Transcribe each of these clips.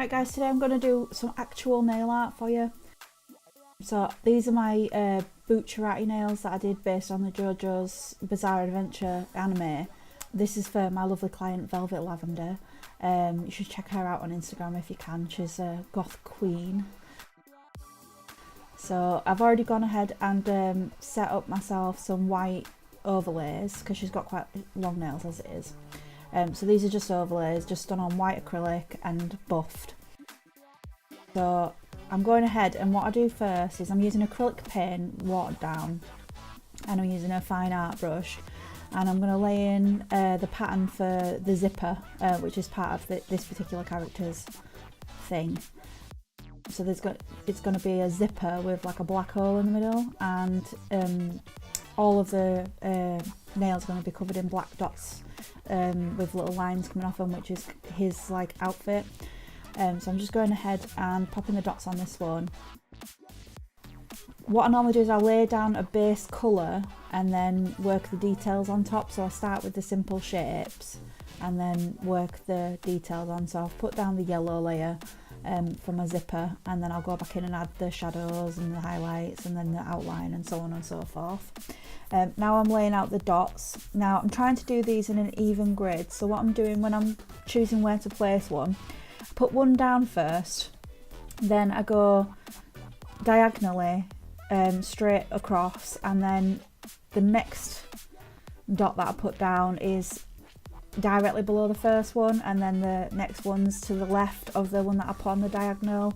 Right guys, today I'm going to do some actual nail art for you. So these are my Bucciarati nails that I did based on the JoJos Bizarre Adventure anime. This is for my lovely client Velvet Lavender. You should check her out on Instagram if you can. She's a goth queen. So I've already gone ahead and set up myself some white overlays because she's got quite long nails as it is. So these are just overlays, just done on white acrylic and buffed. So I'm going ahead, and what I do first is I'm using acrylic paint watered down, and I'm using a fine art brush, and I'm going to lay in the pattern for the zipper, which is part of this particular character's thing. So it's going to be a zipper with like a black hole in the middle, and all of the nails are going to be covered in black dots with little lines coming off them, which is his like outfit. So I'm just going ahead and popping the dots on this one. What I normally do is I lay down a base colour and then work the details on top. So I start with the simple shapes and then work the details on. So I've put down the yellow layer for my zipper, and then I'll go back in and add the shadows and the highlights and then the outline and so on and so forth. Now I'm laying out the dots. Now I'm trying to do these in an even grid. So what I'm doing when I'm choosing where to place one, I put one down first, then I go diagonally straight across, and then the next dot that I put down is directly below the first one, and then the next one's to the left of the one that I put on the diagonal,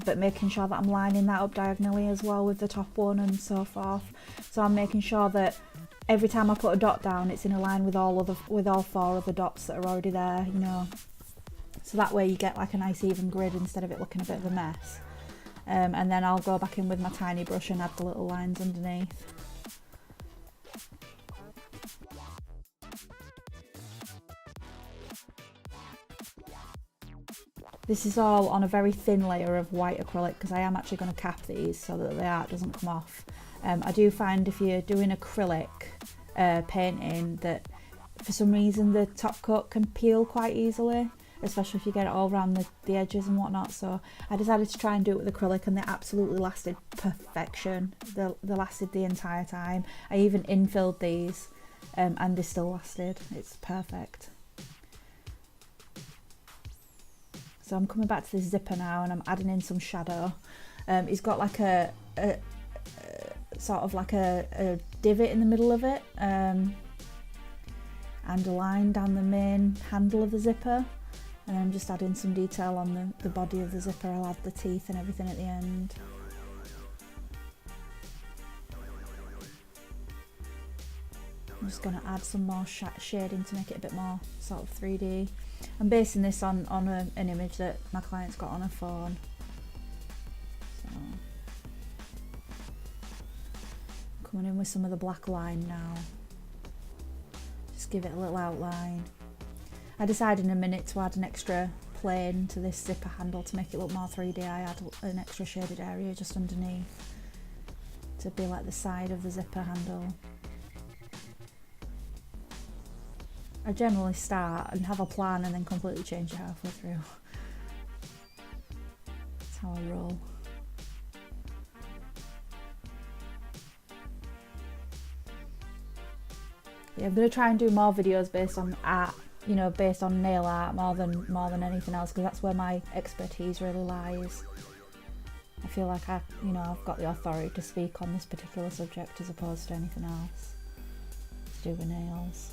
but making sure that I'm lining that up diagonally as well with the top one and so forth. So I'm making sure that every time I put a dot down, it's in a line with all four of the dots that are already there, you know. So that way you get like a nice even grid instead of it looking a bit of a mess. And then I'll go back in with my tiny brush and add the little lines underneath. This is all on a very thin layer of white acrylic because I am actually going to cap these so that the art doesn't come off. I do find if you're doing acrylic painting that for some reason the top coat can peel quite easily, especially if you get it all around the edges and whatnot. So I decided to try and do it with acrylic, and they absolutely lasted perfection. They lasted the entire time. I even infilled these and they still lasted. It's perfect. So I'm coming back to this zipper now, and I'm adding in some shadow. He's got like a sort of like a divot in the middle of it, and a line down the main handle of the zipper. And I'm just adding some detail on the body of the zipper. I'll add the teeth and everything at the end. I'm just going to add some more shading to make it a bit more sort of 3D. I'm basing this on an image that my client's got on her phone. So, coming in with some of the black line now. Just give it a little outline. I decided in a minute to add an extra plane to this zipper handle to make it look more 3D. I add an extra shaded area just underneath to be like the side of the zipper handle. I generally start and have a plan and then completely change it halfway through. That's how I roll. Yeah, I'm going to try and do more videos based on art, you know, based on nail art more than anything else, because that's where my expertise really lies. I feel like I've got the authority to speak on this particular subject as opposed to anything else to do with nails.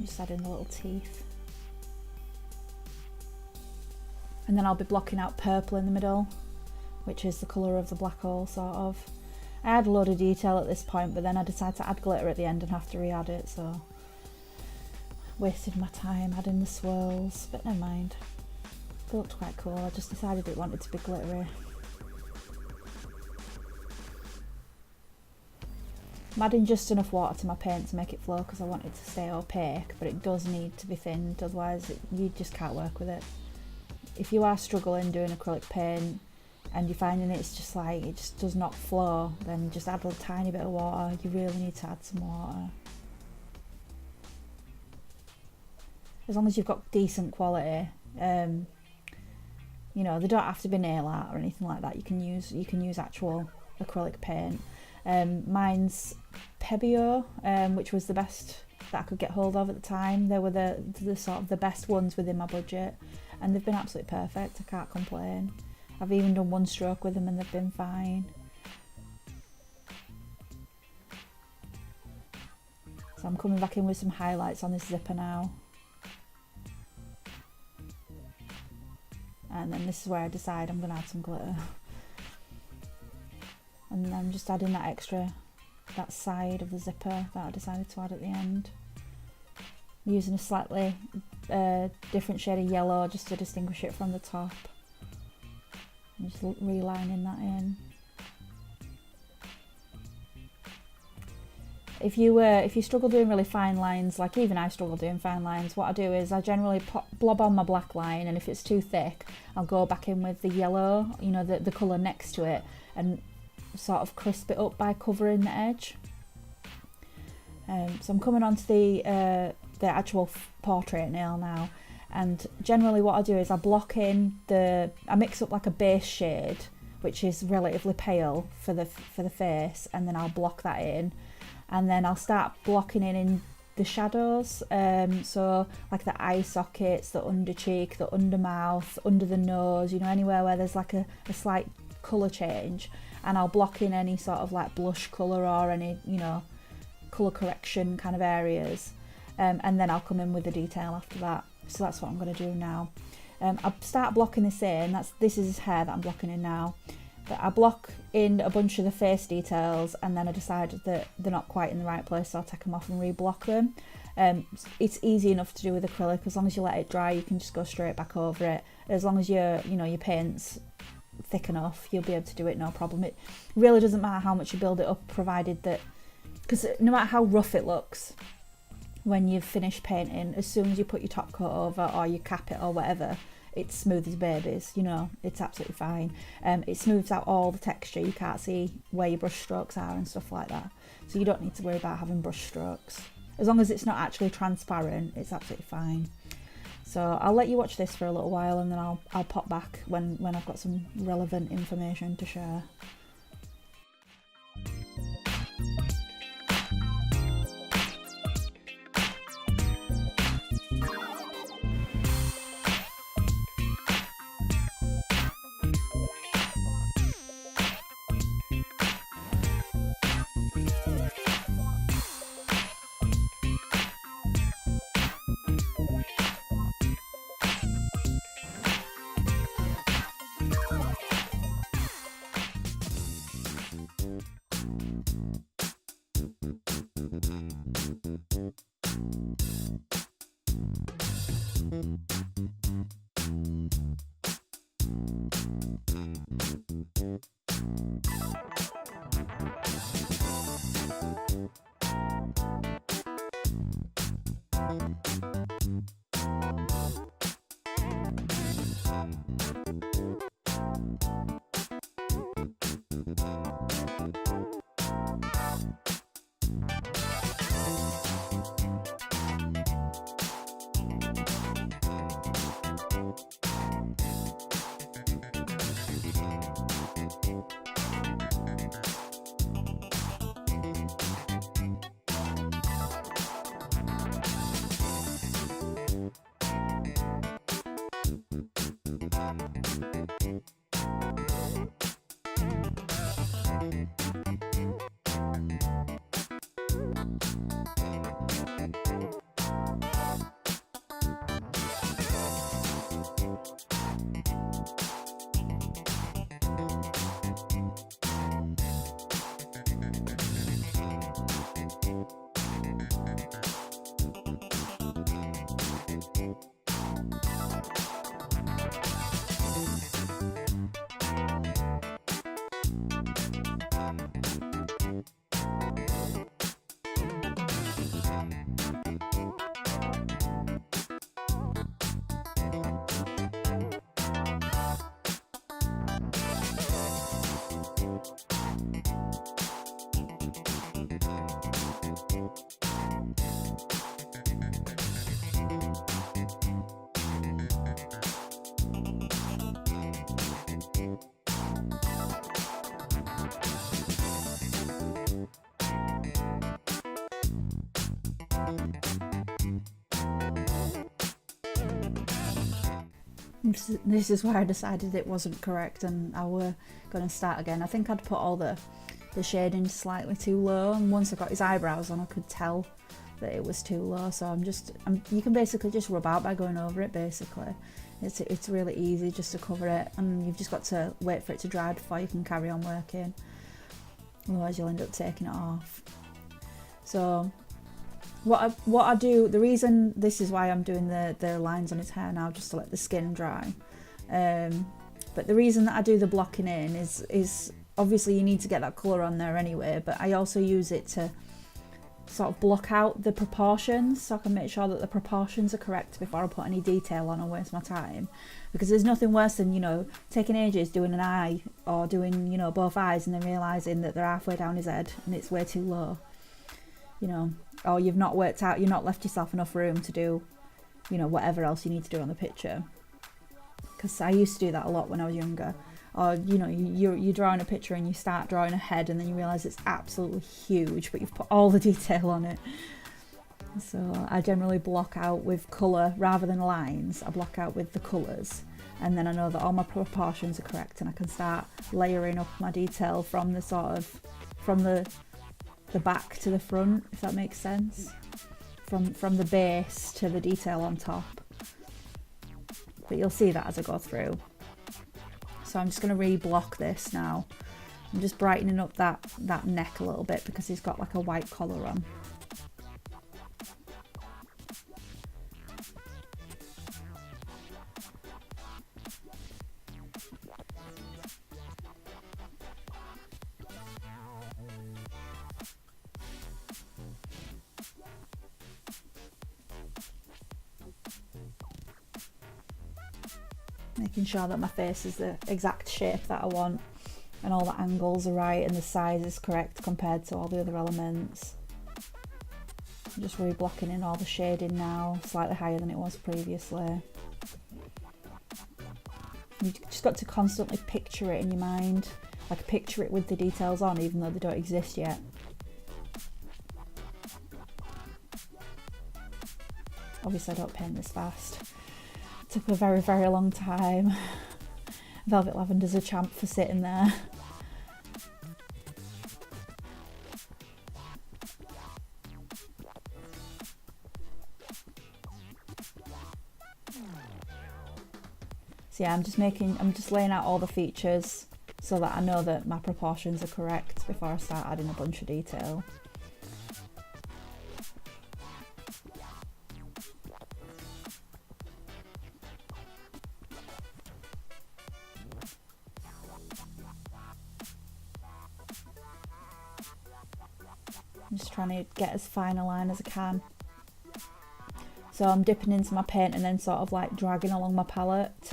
Just add in the little teeth. And then I'll be blocking out purple in the middle, which is the colour of the black hole, sort of. I had a load of detail at this point, but then I decided to add glitter at the end and have to re-add it, so wasted my time adding the swirls, but never mind. They looked quite cool. I just decided it wanted to be glittery. I'm adding just enough water to my paint to make it flow because I want it to stay opaque, but it does need to be thinned, otherwise you just can't work with it. If you are struggling doing acrylic paint and you're finding it's just like it just does not flow, then just add a tiny bit of water. You really need to add some water. as long as you've got decent quality. You know, they don't have to be nail art or anything like that. You can use actual acrylic paint. Mine's Pebeo, which was the best that I could get hold of at the time. They were the sort of the best ones within my budget, and they've been absolutely perfect. I can't complain. I've even done one stroke with them and they've been fine. So I'm coming back in with some highlights on this zipper now. And then this is where I decide I'm going to add some glitter. And then I'm just adding that side of the zipper that I decided to add at the end. I'm using a slightly different shade of yellow just to distinguish it from the top. I'm just relining that in. If you struggle doing really fine lines, like even I struggle doing fine lines, what I do is I generally blob on my black line, and if it's too thick, I'll go back in with the yellow, you know, the colour next to it, and sort of crisp it up by covering the edge. So I'm coming on to the actual portrait nail now, and generally what I do is I block in I mix up like a base shade, which is relatively pale for the face, and then I'll block that in. And then I'll start blocking in the shadows, so like the eye sockets, the under cheek, the under mouth, under the nose, you know, anywhere where there's like a slight colour change. And I'll block in any sort of like blush colour or any, you know, colour correction kind of areas. And then I'll come in with the detail after that. So that's what I'm going to do now. I'll start blocking this in. This is his hair that I'm blocking in now. But I block in a bunch of the face details, and then I decide that they're not quite in the right place, so I'll take them off and reblock them. It's easy enough to do with acrylic. As long as you let it dry, you can just go straight back over it. As long as your paint's thick enough, you'll be able to do it no problem. It really doesn't matter how much you build it up, provided that, because no matter how rough it looks when you've finished painting, as soon as you put your top coat over or you cap it or whatever, it's smooth as babies, you know, it's absolutely fine. It smooths out all the texture. You can't see where your brush strokes are and stuff like that. So you don't need to worry about having brush strokes. As long as it's not actually transparent, it's absolutely fine. So I'll let you watch this for a little while, and then I'll pop back when I've got some relevant information to share. This is where I decided it wasn't correct and I were going to start again. I think I'd put all the shading slightly too low, and once I got his eyebrows on I could tell that it was too low, so you can basically just rub out by going over it basically. It's really easy just to cover it, and you've just got to wait for it to dry before you can carry on working, otherwise you'll end up taking it off. So what I do, the reason this is why I'm doing the lines on his hair now, just to let the skin dry, but the reason that I do the blocking in is obviously you need to get that colour on there anyway, but I also use it to sort of block out the proportions, so I can make sure that the proportions are correct before I put any detail on and waste my time, because there's nothing worse than, you know, taking ages doing an eye or doing, you know, both eyes and then realising that they're halfway down his head and it's way too low, you know, or you've not left yourself enough room to do, you know, whatever else you need to do on the picture. Because I used to do that a lot when I was younger. Or, you know, you're drawing a picture and you start drawing a head and then you realise it's absolutely huge, but you've put all the detail on it. So I generally block out with colour rather than lines. I block out with the colours, and then I know that all my proportions are correct and I can start layering up my detail from the back to the front, if that makes sense. From the base to the detail on top. But you'll see that as I go through. So I'm just going to re-block this now. I'm just brightening up that neck a little bit because he's got like a white collar on. Making sure that my face is the exact shape that I want and all the angles are right and the size is correct compared to all the other elements. I'm just really blocking in all the shading now, slightly higher than it was previously. You've just got to constantly picture it in your mind, like picture it with the details on even though they don't exist yet. Obviously I don't paint this fast. Took a very, very long time. Velvet Lavender's a champ for sitting there. So yeah, I'm just laying out all the features so that I know that my proportions are correct before I start adding a bunch of detail. I'm just trying to get as fine a line as I can. So I'm dipping into my paint and then sort of like dragging along my palette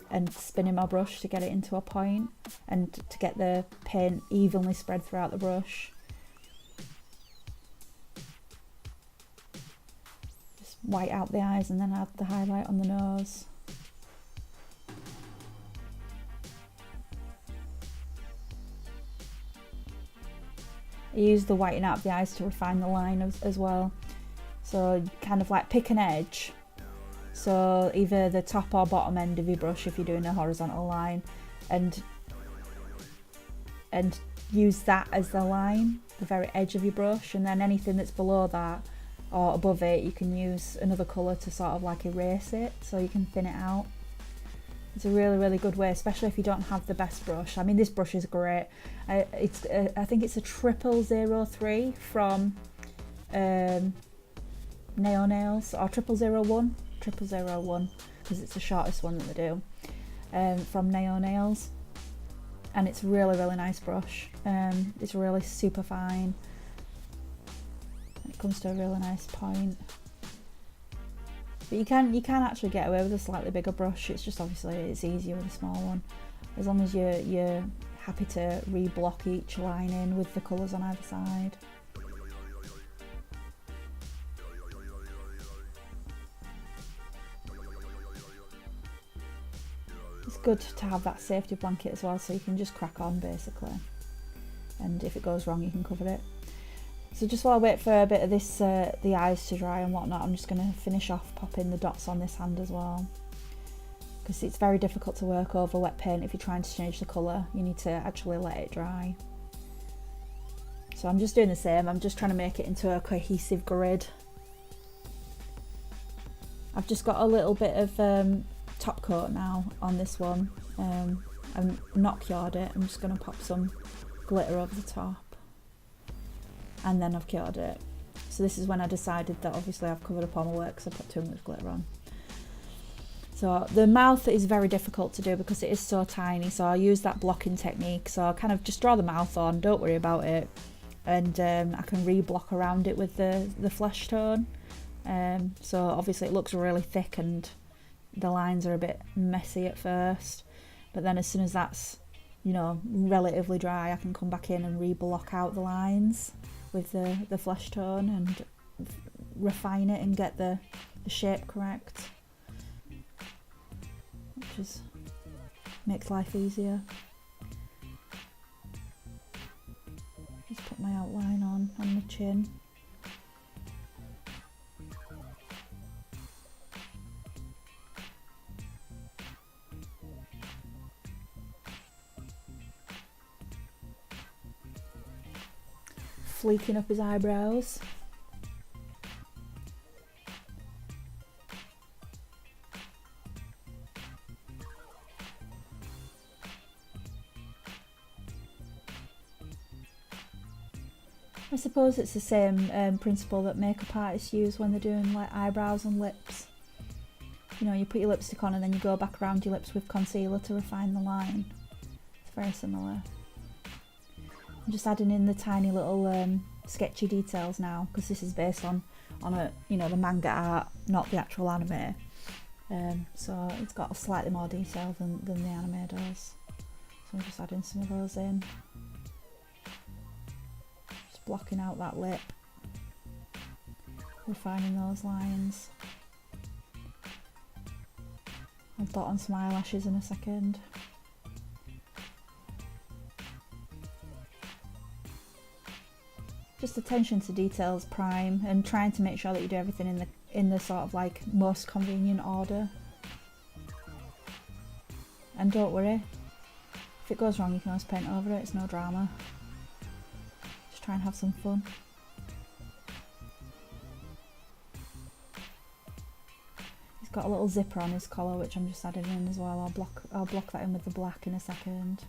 and spinning my brush to get it into a point and to get the paint evenly spread throughout the brush. Just white out the eyes and then add the highlight on the nose. I use the whitening out of the eyes to refine the line as well. So kind of like pick an edge. So either the top or bottom end of your brush if you're doing a horizontal line, and use that as the line, the very edge of your brush, and then anything that's below that or above it you can use another colour to sort of like erase it so you can thin it out. It's a really, really good way, especially if you don't have the best brush. I mean, this brush is great. I think it's a 0003 from Nail Nails, or 0001, because it's the shortest one that they do, from Nail Nails. And it's a really, really nice brush. It's really super fine. It comes to a really nice point. But you can actually get away with a slightly bigger brush. It's just obviously it's easier with a small one, as long as you're happy to re-block each line in with the colours on either side. It's good to have that safety blanket as well, so you can just crack on basically, and if it goes wrong you can cover it. So just while I wait for a bit of this, the eyes to dry and whatnot, I'm just going to finish off popping the dots on this hand as well, because it's very difficult to work over wet paint if you're trying to change the colour. You need to actually let it dry. So I'm just doing the same, I'm just trying to make it into a cohesive grid. I've just got a little bit of top coat now on this one. I've not cured it, I'm just going to pop some glitter over the top. And then I've cured it. So this is when I decided that obviously I've covered up all my work because I put too much glitter on. So the mouth is very difficult to do because it is so tiny, so I use that blocking technique. So I kind of just draw the mouth on, don't worry about it, and I can re-block around it with the flesh tone. So obviously it looks really thick and the lines are a bit messy at first, but then as soon as that's, you know, relatively dry, I can come back in and re-block out the lines with the flesh tone and refine it and get the shape correct, which is makes life easier. Just put my outline on the chin. Fleeking up his eyebrows. I suppose it's the same principle that makeup artists use when they're doing like eyebrows and lips. You know, you put your lipstick on and then you go back around your lips with concealer to refine the line. It's very similar. I'm just adding in the tiny little sketchy details now because this is based on a, you know, the manga art, not the actual anime. So it's got slightly more detail than the anime does. So I'm just adding some of those in. Just blocking out that lip, refining those lines. I'll dot on some eyelashes in a second. Just attention to details prime and trying to make sure that you do everything in the sort of like most convenient order. And don't worry, if it goes wrong you can always paint over it, it's no drama. Just try and have some fun. He's got a little zipper on his collar which I'm just adding in as well. I'll block that in with the black in a second.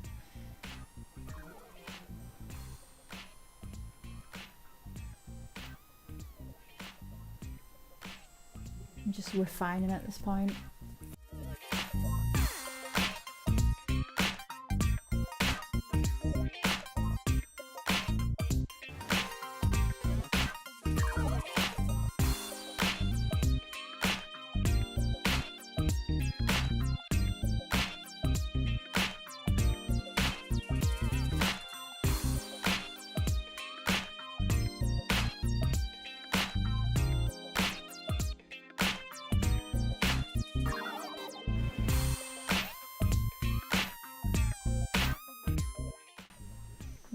I'm just refining at this point.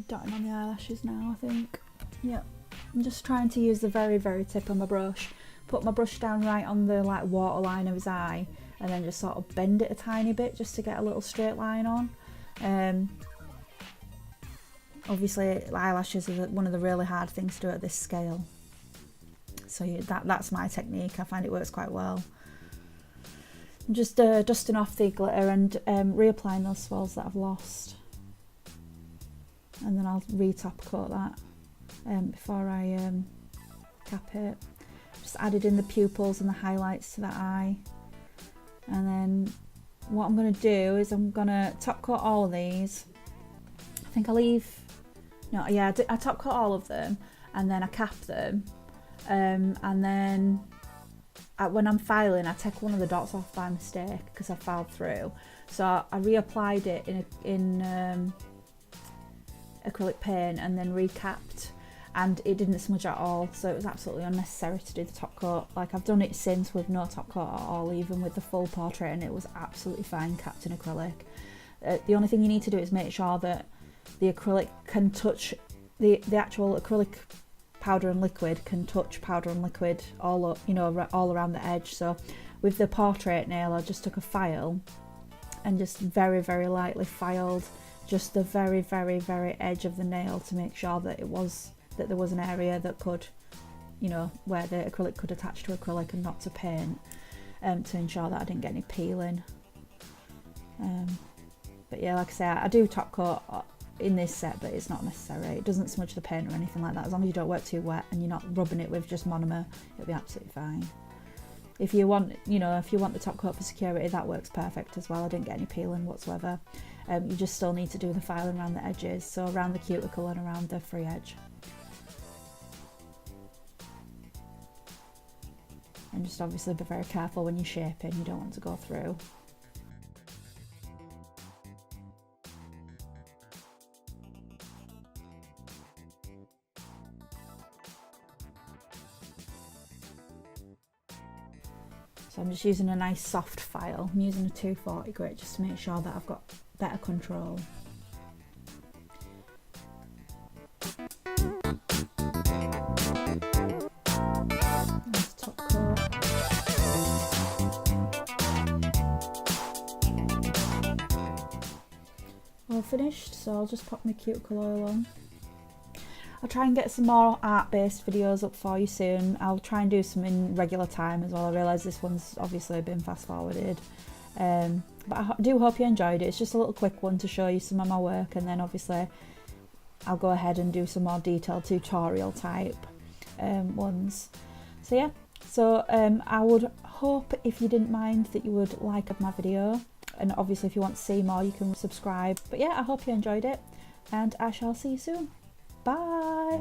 Dotting on the eyelashes now, I think. Yeah, I'm just trying to use the very, very tip of my brush. Put my brush down right on the like waterline of his eye, and then just sort of bend it a tiny bit just to get a little straight line on. Obviously, eyelashes are one of the really hard things to do at this scale. So that's my technique. I find it works quite well. I'm just dusting off the glitter and reapplying those swirls that I've lost. And then I'll re-top coat that before I cap it. Just added in the pupils and the highlights to that eye. And then what I'm going to do is I'm going to top coat all of these. I think I leave, no, yeah, I top coat all of them and then I cap them. And then when I'm filing, I take one of the dots off by mistake because I filed through. So I reapplied it in acrylic paint and then recapped, and it didn't smudge at all, so it was absolutely unnecessary to do the top coat. Like, I've done it since with no top coat at all, even with the full portrait, and it was absolutely fine capped in acrylic. The only thing you need to do is make sure that the acrylic can touch the actual acrylic powder and liquid can touch powder and liquid all up, you know, all around the edge. So With the portrait nail, I just took a file and just very, very lightly filed just the very, very, very edge of the nail to make sure that there was an area that could, you know, where the acrylic could attach to acrylic and not to paint, to ensure that I didn't get any peeling. But yeah, like I say, I do top coat in this set, but it's not necessary. It doesn't smudge the paint or anything like that. As long as you don't work too wet and you're not rubbing it with just monomer, it'll be absolutely fine. If you want, you know, if you want the top coat for security, that works perfect as well. I didn't get any peeling whatsoever. You just still need to do the filing around the edges, so around the cuticle and around the free edge. And just obviously be very careful when you're shaping, you don't want to go through. So I'm just using a nice soft file. I'm using a 240 grit just to make sure that I've got better control. Nice top coat. All finished, so I'll just pop my cuticle oil on. I'll try and get some more art-based videos up for you soon. I'll try and do some in regular time as well. I realise this one's obviously been fast-forwarded. But I do hope you enjoyed it. It's just a little quick one to show you some of my work, and then obviously I'll go ahead and do some more detailed tutorial type ones. So yeah, so I would hope, if you didn't mind, that you would like my video. And obviously if you want to see more, you can subscribe. But yeah, I hope you enjoyed it, and I shall see you soon. Bye!